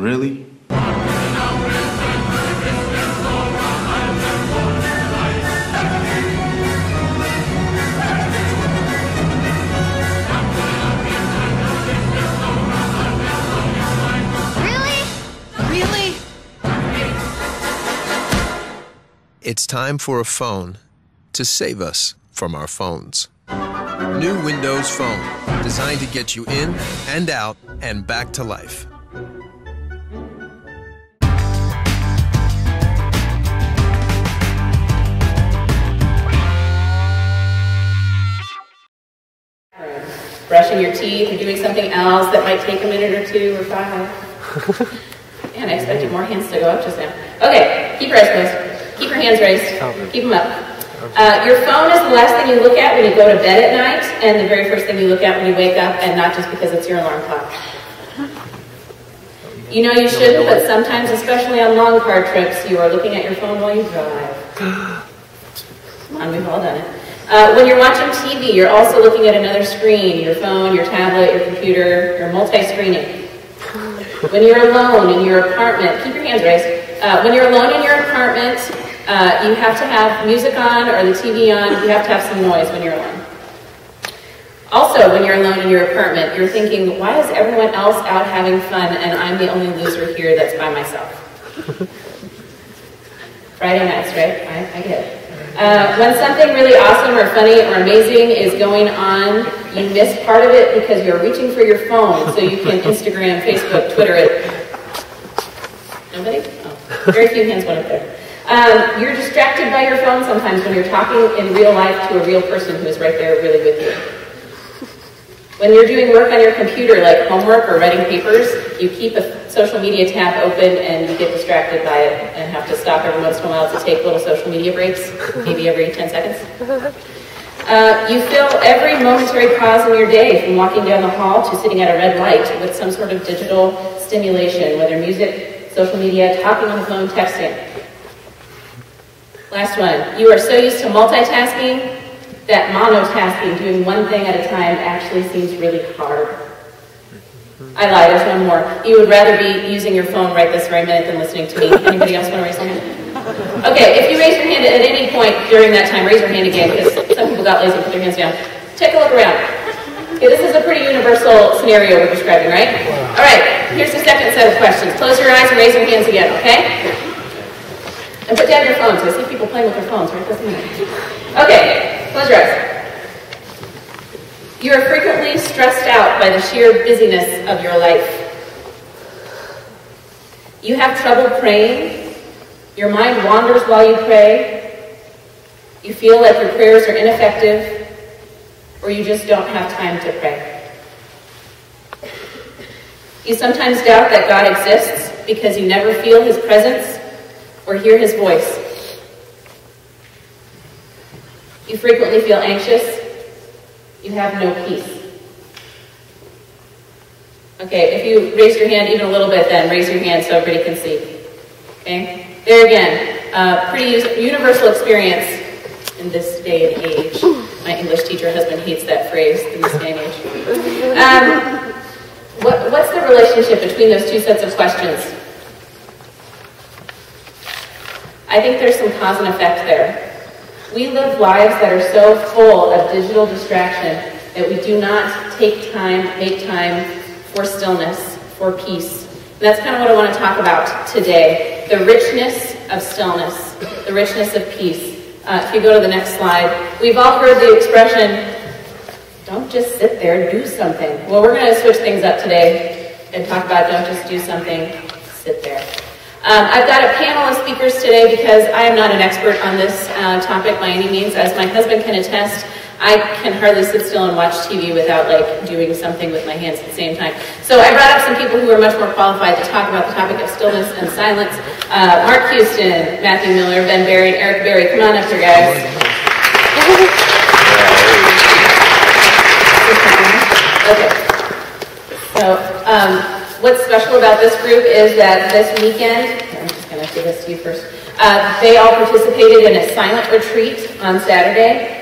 Really? Really? It's time for a phone to save us from our phones. New Windows Phone, designed to get you in and out and back to life. Brushing your teeth or doing something else that might take a minute or 2 or 5. Man, I expected more hands to go up just now. Okay, keep your eyes closed. Keep your hands raised. Keep them up. Your phone is the last thing you look at when you go to bed at night, and the very first thing you look at when you wake up, and not just because it's your alarm clock. You know you shouldn't, but sometimes, especially on long car trips, you are looking at your phone while you drive. Come on, we've all done it. When you're watching TV, you're also looking at another screen, your phone, your tablet, your computer, you're multi-screening. When you're alone in your apartment, keep your hands raised. When you're alone in your apartment, you have to have music on or the TV on. You have to have some noise when you're alone. Also, when you're alone in your apartment, you're thinking, why is everyone else out having fun and I'm the only loser here that's by myself? Friday nights, right? I get it. When something really awesome or funny or amazing is going on, you miss part of it because you're reaching for your phone so you can Instagram, Facebook, Twitter it. Nobody? Oh, very few hands went up there. You're distracted by your phone sometimes when you're talking in real life to a real person who is right there really with you. When you're doing work on your computer, like homework or writing papers, you keep a social media tab open and you get distracted by it and have to stop every once in a while to take little social media breaks, maybe every 10 seconds. You fill every momentary pause in your day, from walking down the hall to sitting at a red light, with some sort of digital stimulation, whether music, social media, talking on the phone, texting. Last one. You are so used to multitasking that monotasking, doing one thing at a time, actually seems really hard. I lied, there's one more. You would rather be using your phone right this very minute than listening to me. Anybody else want to raise their hand? Okay, if you raise your hand at any point during that time, raise your hand again, because some people got lazy and put their hands down. Take a look around. Okay, this is a pretty universal scenario we're describing, right? All right, here's the second set of questions. Close your eyes and raise your hands again, okay? And put down your phones. I see people playing with their phones right this minute. Okay, close your eyes. You are frequently stressed out by the sheer busyness of your life. You have trouble praying. Your mind wanders while you pray. You feel like your prayers are ineffective, or you just don't have time to pray. You sometimes doubt that God exists because you never feel His presence or hear His voice. You frequently feel anxious. You have no peace. Okay, if you raise your hand even a little bit, then raise your hand so everybody can see. Okay? There again, pretty universal experience in this day and age. My English teacher husband hates that phrase, in this day and age. What's the relationship between those two sets of questions? I think there's some cause and effect there. We live lives that are so full of digital distraction that we do not make time for stillness, for peace. And that's kind of what I want to talk about today. The richness of stillness, the richness of peace. If you go to the next slide, we've all heard the expression, don't just sit there, do something. Well, we're going to switch things up today and talk about don't just do something, sit there. I've got a panel of speakers today because I am not an expert on this topic by any means. As my husband can attest, I can hardly sit still and watch TV without doing something with my hands at the same time. So I brought up some people who are much more qualified to talk about the topic of stillness and silence. Mark Houston, Matthew Miller, Ben Berry, and Eric Berry. Come on up here, guys. Okay. So, what's special about this group is that this weekend, I'm just going to give this to you first, they all participated in a silent retreat on Saturday.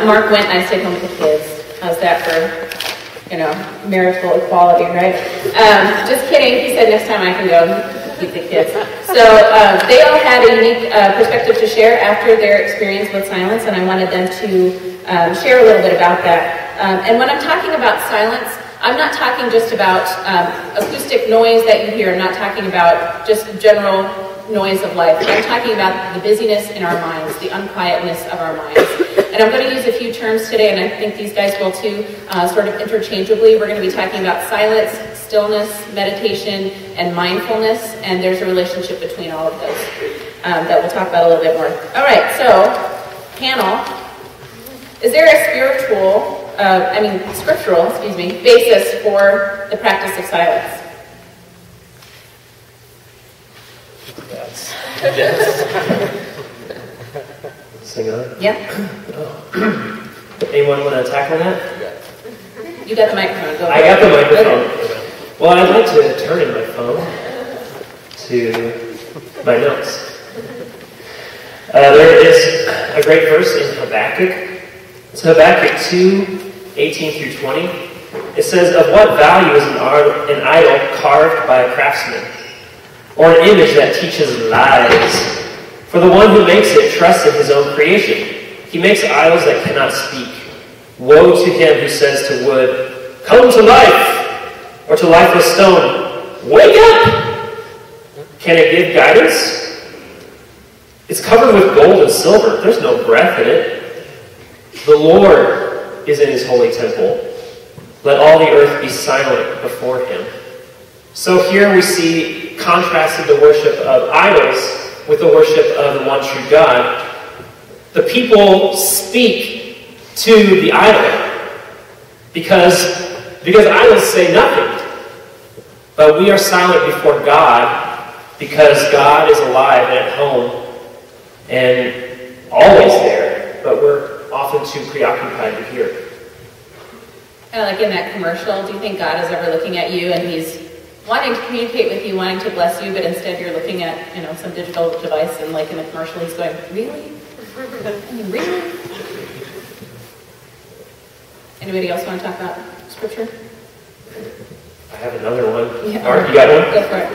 Mark went and I stayed home with the kids. How's that for, marital equality, right? Just kidding. He said next time I can go keep the kids. So they all had a unique perspective to share after their experience with silence, and I wanted them to share a little bit about that. And when I'm talking about silence, I'm not talking just about acoustic noise that you hear. I'm not talking about just general noise of life. I'm talking about the busyness in our minds, the unquietness of our minds. And I'm going to use a few terms today, and I think these guys will too, sort of interchangeably. We're going to be talking about silence, stillness, meditation, and mindfulness, and there's a relationship between all of those that we'll talk about a little bit more. All right, so, panel, is there a scriptural, basis for the practice of silence? Yes. Sing on? Yeah. Oh. Anyone want to tackle that? You got the microphone. Go I got the microphone. Okay. Well, I'd like to turn in my phone to my notes. There is a great verse in Habakkuk. It's Habakkuk 2, 18 through 20. It says, "Of what value is an idol carved by a craftsman, or an image that teaches lies? For the one who makes it trusts in his own creation. He makes idols that cannot speak. Woe to him who says to wood, 'Come to life,' or to lifeless stone, 'Wake up!' Can it give guidance? It's covered with gold and silver. There's no breath in it. The Lord is in his holy temple. Let all the earth be silent before him." So here we see contrasted the worship of idols with the worship of the one true God. The people speak to the idol because idols say nothing. But we are silent before God because God is alive and at home and always there, but we're often too preoccupied to hear. Kind of like in that commercial, do you think God is ever looking at you and he's wanting to communicate with you, wanting to bless you, but instead you're looking at, some digital device, and like in the commercial he's going, really? I mean, really? Anybody else want to talk about scripture? I have another one. Yeah. Art, you got one? Go for it.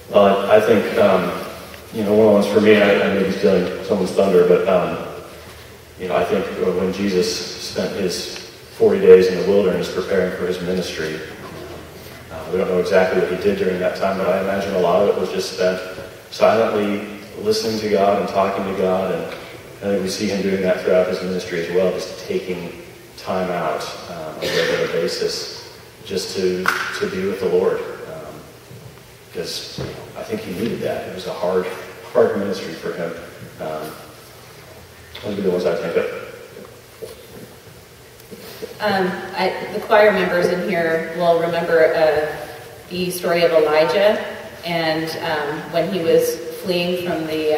Well, I think, one of the ones for me, I may be stealing someone's thunder, but, I think when Jesus spent his 40 days in the wilderness preparing for his ministry, we don't know exactly what he did during that time, but I imagine a lot of it was just spent silently listening to God and talking to God, and I think we see him doing that throughout his ministry as well, just taking time out on a regular basis just to be with the Lord. Because I think he needed that. It was a hard ministry for him. Those would be the ones I think of. The choir members in here will remember the story of Elijah, and when he was fleeing from the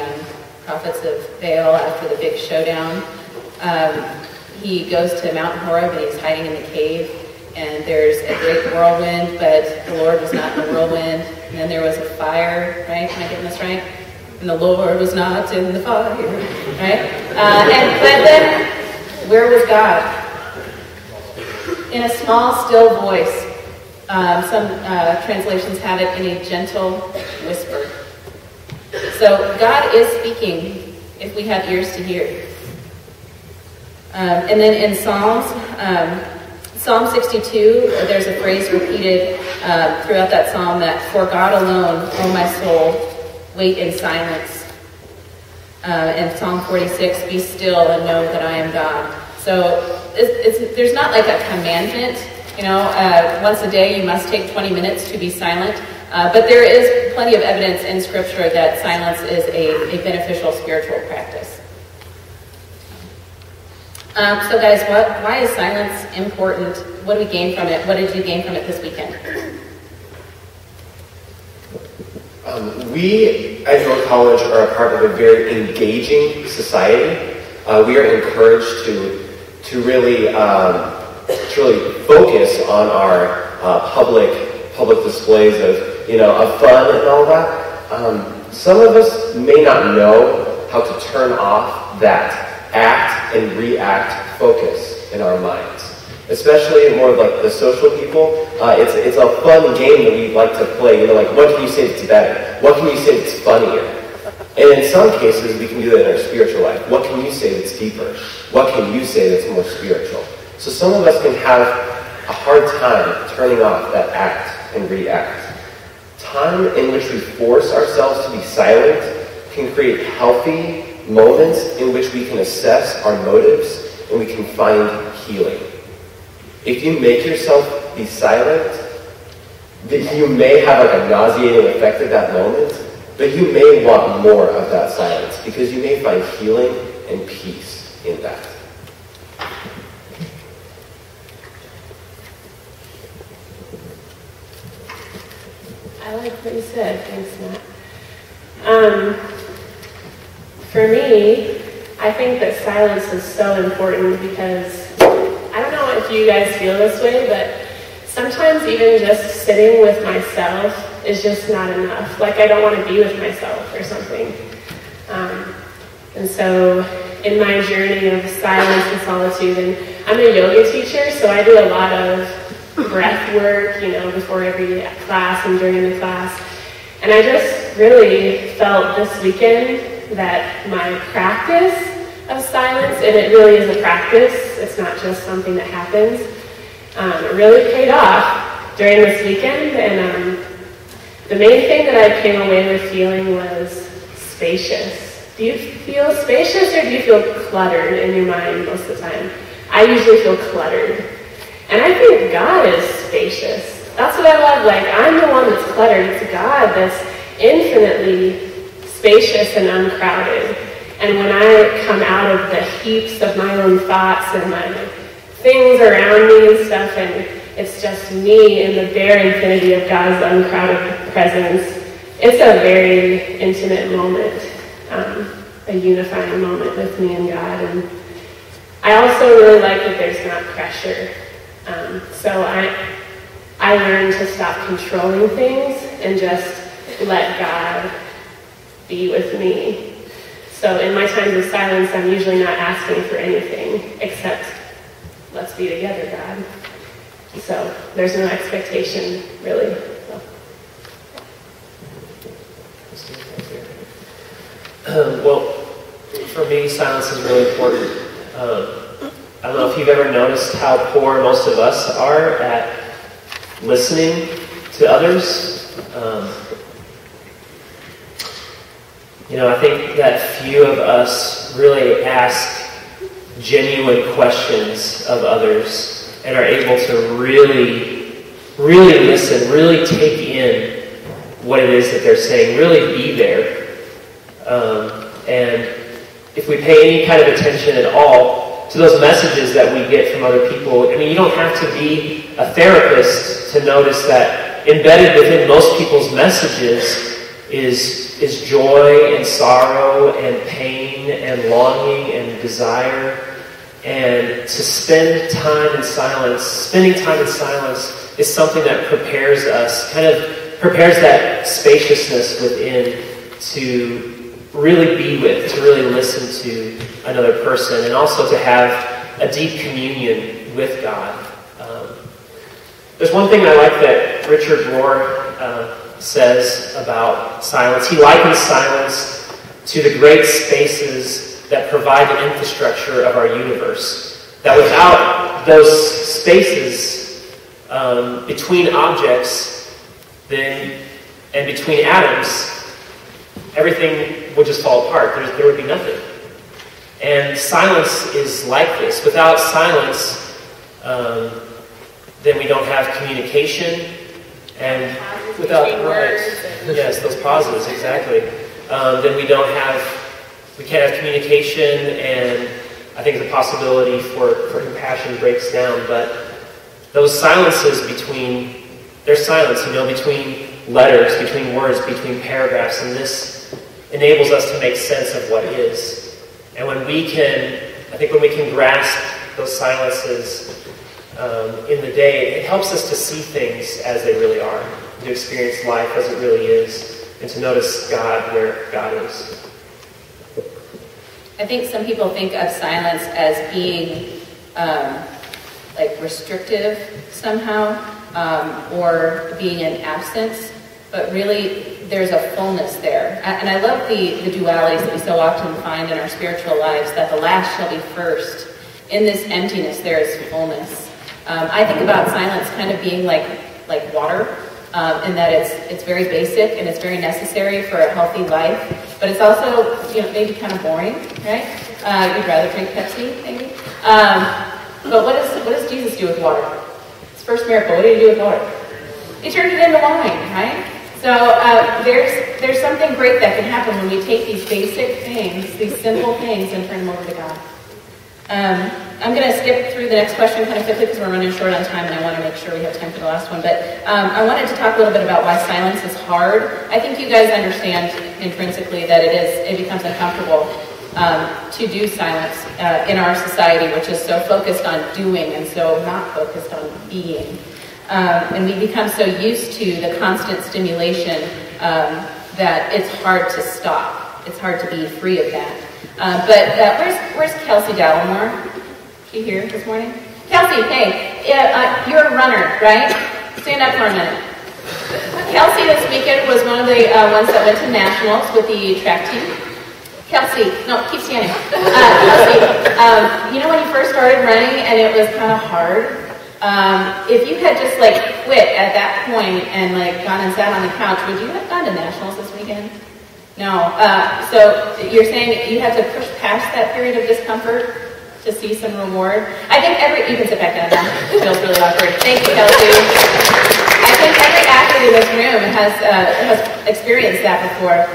prophets of Baal after the big showdown, he goes to Mount Horeb and he's hiding in the cave, and there's a great whirlwind, but the Lord was not in the whirlwind. And then there was a fire, right? Am I getting this right? And the Lord was not in the fire, right? But then, where was God? In a small, still voice. Some translations have it in a gentle whisper. So God is speaking if we have ears to hear. And then in Psalms, Psalm 62, there's a phrase repeated throughout that psalm that, "For God alone, O my soul, wait in silence." And Psalm 46, "Be still and know that I am God." So there's not like a commandment, once a day you must take 20 minutes to be silent. But there is plenty of evidence in Scripture that silence is a beneficial spiritual practice. So guys, why is silence important? What do we gain from it? What did you gain from it this weekend? We, at York College, are a part of a very engaging society. We are encouraged to really focus on our public displays of fun and all that. Some of us may not know how to turn off that act and react focus in our minds. especially more of like the social people. It's a fun game that we like to play. You know, like what can you say that's better? What can you say that's funnier? And in some cases, we can do that in our spiritual life. What can you say that's deeper? What can you say that's more spiritual? So some of us can have a hard time turning off that act and react. Time in which we force ourselves to be silent can create healthy moments in which we can assess our motives and we can find healing. If you make yourself be silent, that you may have like a nauseating effect at that moment, but you may want more of that silence because you may find healing and peace in that. I like what you said. Thanks, Matt. For me, I think that silence is so important because I don't know if you guys feel this way, but sometimes even just sitting with myself is just not enough. Like I don't want to be with myself or something. And so in my journey of silence and solitude, and I'm a yoga teacher, so I do a lot of breath work, you know, before every class and during the class. And I just really felt this weekend that my practice of silence, and it really is a practice, it's not just something that happens, it really paid off during this weekend. And the main thing that I came away with feeling was spacious. Do you feel spacious or do you feel cluttered in your mind most of the time? I usually feel cluttered. And I think God is spacious. That's what I love. Like, I'm the one that's cluttered. It's God that's infinitely spacious and uncrowded. And when I come out of the heaps of my own thoughts and my things around me and stuff, and it's just me in the bare infinity of God's uncrowded presence, it's a very intimate moment, a unifying moment with me and God. And I also really like that there's not pressure. So I learned to stop controlling things and just let God be with me. So in my times of silence, I'm usually not asking for anything except, let's be together, God. So there's no expectation, really. Well, for me, silence is really important. I don't know if you've ever noticed how poor most of us are at listening to others. I think that few of us really ask genuine questions of others and are able to really, really listen, really take in what it is that they're saying, really be there. And if we pay any kind of attention at all to those messages that we get from other people, I mean, you don't have to be a therapist to notice that embedded within most people's messages is joy and sorrow and pain and longing and desire. And to spending time in silence is something that prepares us, kind of prepares that spaciousness within to really be with, to really listen to another person, and also to have a deep communion with God. There's one thing I like that Richard Rohr says about silence. He likens silence to the great spaces that provide the infrastructure of our universe. That without those spaces between objects and between atoms, everything would just fall apart. There would be nothing. And silence is like this. Without silence, then we don't have communication. And without yes, those pauses, exactly. Then we can't have communication, and I think the possibility for compassion breaks down. But those silences between letters, between words, between paragraphs, and this enables us to make sense of what is. And when we can grasp those silences in the day, it helps us to see things as they really are, to experience life as it really is, and to notice God where God is. I think some people think of silence as being like restrictive somehow, or being an absence, but really there's a fullness there. And I love the dualities that we so often find in our spiritual lives, that the last shall be first. In this emptiness, there is fullness. I think about silence kind of being like water, in that it's very basic and it's very necessary for a healthy life, but it's also, maybe kind of boring, right? You'd rather drink Pepsi, maybe. But what does Jesus do with water? His first miracle, what did he do with water? He turned it into wine, right? So there's something great that can happen when we take these basic things, these simple things, and turn them over to God. I'm going to skip through the next question kind of quickly because we're running short on time and I want to make sure we have time for the last one. But I wanted to talk a little bit about why silence is hard. I think you guys understand intrinsically that it becomes uncomfortable to do silence in our society, which is so focused on doing and so not focused on being. And we become so used to the constant stimulation that it's hard to stop. It's hard to be free of that. But where's Kelsey Dallimore? Is she here this morning? Kelsey, hey, you're a runner, right? Stand up for a minute. Kelsey this weekend was one of the ones that went to nationals with the track team. Kelsey, no, keep standing. Kelsey, when you first started running and it was kind of hard, if you had just quit at that point and gone and sat on the couch, would you have gone to nationals this weekend? No. So you're saying you have to push past that period of discomfort to see some reward? I think you can sit back down now. It feels really awkward. Thank you, Kelsey. I think every athlete in this room has experienced that before,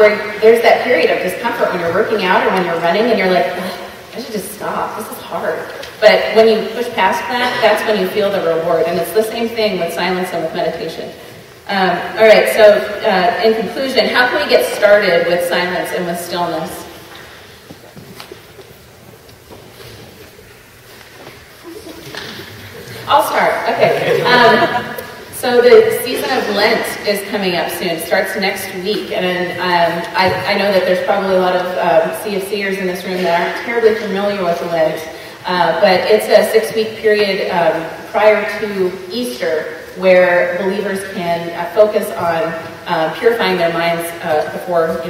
where there's that period of discomfort when you're working out or when you're running and you're like, I should just stop. This is hard. But when you push past that, that's when you feel the reward. And it's the same thing with silence and with meditation. All right, so in conclusion, how can we get started with silence and with stillness? I'll start. Okay. So the season of Lent is coming up soon. It starts next week. And I know that there's probably a lot of CFCers in this room that aren't terribly familiar with Lent. But it's a 6-week period prior to Easter where believers can focus on purifying their minds before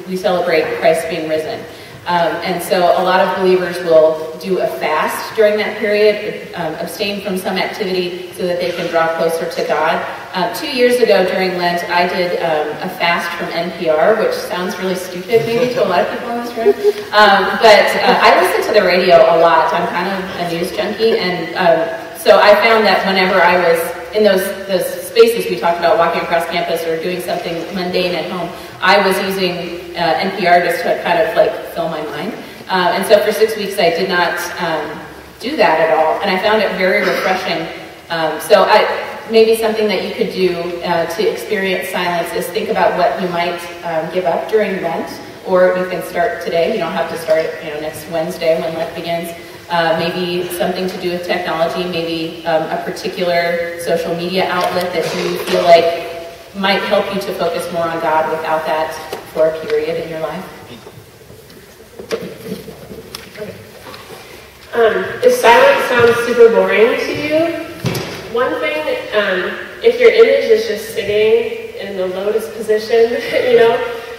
we celebrate Christ being risen. And so a lot of believers will do a fast during that period, abstain from some activity so that they can draw closer to God. 2 years ago during Lent, I did a fast from NPR, which sounds really stupid maybe to a lot of people in this room. But I listen to the radio a lot. I'm kind of a news junkie. And so I found that whenever I was in those spaces we talked about, walking across campus or doing something mundane at home, I was using NPR just to kind of fill my mind. And so for 6 weeks I did not do that at all, and I found it very refreshing. So maybe something that you could do to experience silence is think about what you might give up during Lent, or you can start today. You don't have to start next Wednesday when Lent begins. Maybe something to do with technology, maybe a particular social media outlet that you feel like might help you to focus more on God without that for a period in your life. If silence sounds super boring to you, one thing, if your image is just sitting in the lotus position,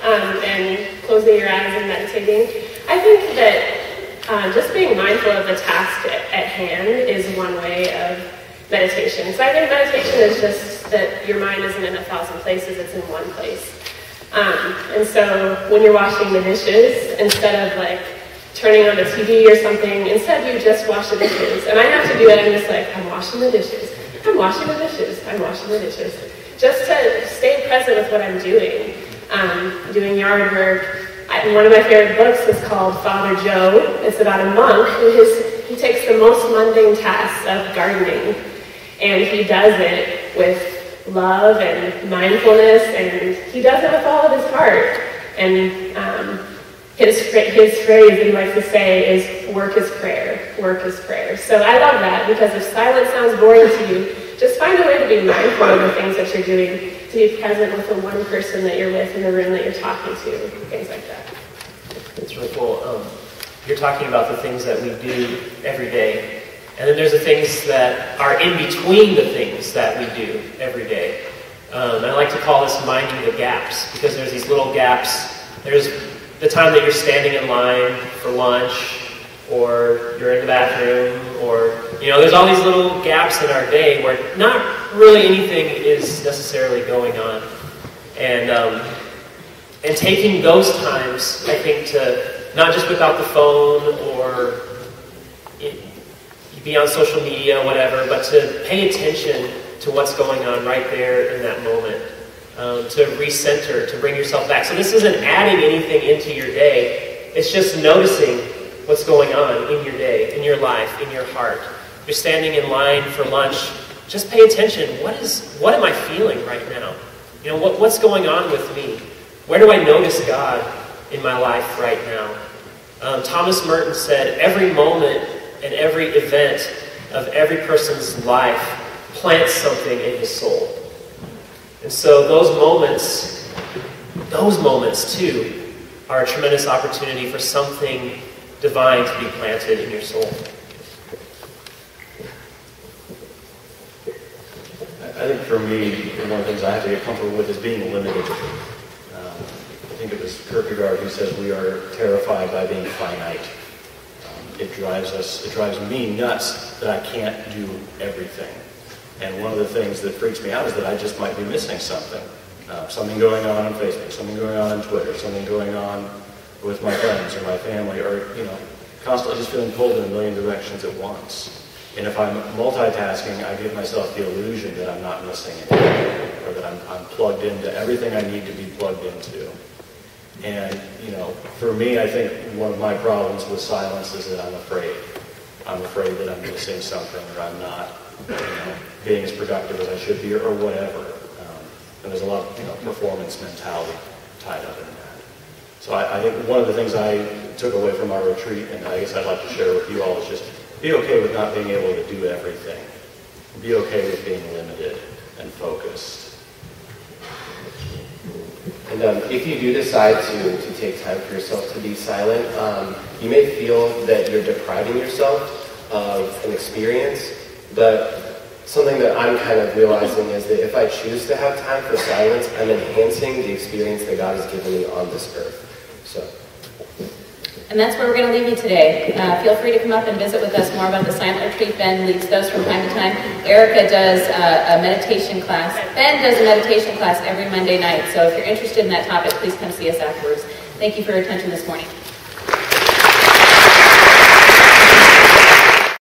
and closing your eyes and meditating, I think that just being mindful of the task at hand is one way of meditation. So I think meditation is just that your mind isn't in 1,000 places, it's in one place. And so when you're washing the dishes, instead of turning on the TV or something, instead you just wash the dishes. And I have to do it, I'm just I'm washing the dishes, I'm washing the dishes, I'm washing the dishes. Just to stay present with what I'm doing. Doing yard work. One of my favorite books is called Father Joe. It's about a monk he takes the most mundane tasks of gardening, and he does it with love and mindfulness, and he does it with all of his heart. And his phrase that he likes to say is, work is prayer, work is prayer. So I love that, because if silence sounds boring to you, just find a way to be mindful of the things that you're doing, to be present with the one person that you're with in the room that you're talking to, things like that. It's really cool. You're talking about the things that we do every day. And then there's the things that are in between the things that we do every day. And I like to call this minding the gaps, because there's these little gaps. There's the time that you're standing in line for lunch, or you're in the bathroom, or, there's all these little gaps in our day where not really anything is necessarily going on. And taking those times, I think, to not just whip out the phone or be on social media, whatever, but to pay attention to what's going on right there in that moment, to recenter, to bring yourself back. So this isn't adding anything into your day. It's just noticing what's going on in your day, in your life, in your heart. You're standing in line for lunch. Just pay attention. What am I feeling right now? What's going on with me? Where do I notice God in my life right now? Thomas Merton said, every moment and every event of every person's life plants something in his soul. And so those moments too, are a tremendous opportunity for something divine to be planted in your soul. I think for me, one of the things I have to get comfortable with is being limited. I think it was Kierkegaard who says we are terrified by being finite. It drives me nuts that I can't do everything. And one of the things that freaks me out is that I just might be missing something. Something going on Facebook, something going on Twitter, something going on with my friends or my family, or, constantly just feeling pulled in a million directions at once. And if I'm multitasking, I give myself the illusion that I'm not missing anything, or that I'm plugged into everything I need to be plugged into. And, for me, I think one of my problems with silence is that I'm afraid. I'm afraid that I'm missing something, or I'm not, being as productive as I should be, or whatever. And there's a lot of, performance mentality tied up in that. So I think one of the things I took away from our retreat, and I guess I'd like to share with you all, is just be okay with not being able to do everything. Be okay with being limited and focused. And if you do decide to take time for yourself to be silent, you may feel that you're depriving yourself of an experience, but something that I'm kind of realizing is that if I choose to have time for silence, I'm enhancing the experience that God has given me on this earth. And that's where we're going to leave you today. Feel free to come up and visit with us more about the silent retreat. Ben leads those from time to time. Erica does a meditation class. Ben does a meditation class every Monday night. So if you're interested in that topic, please come see us afterwards. Thank you for your attention this morning.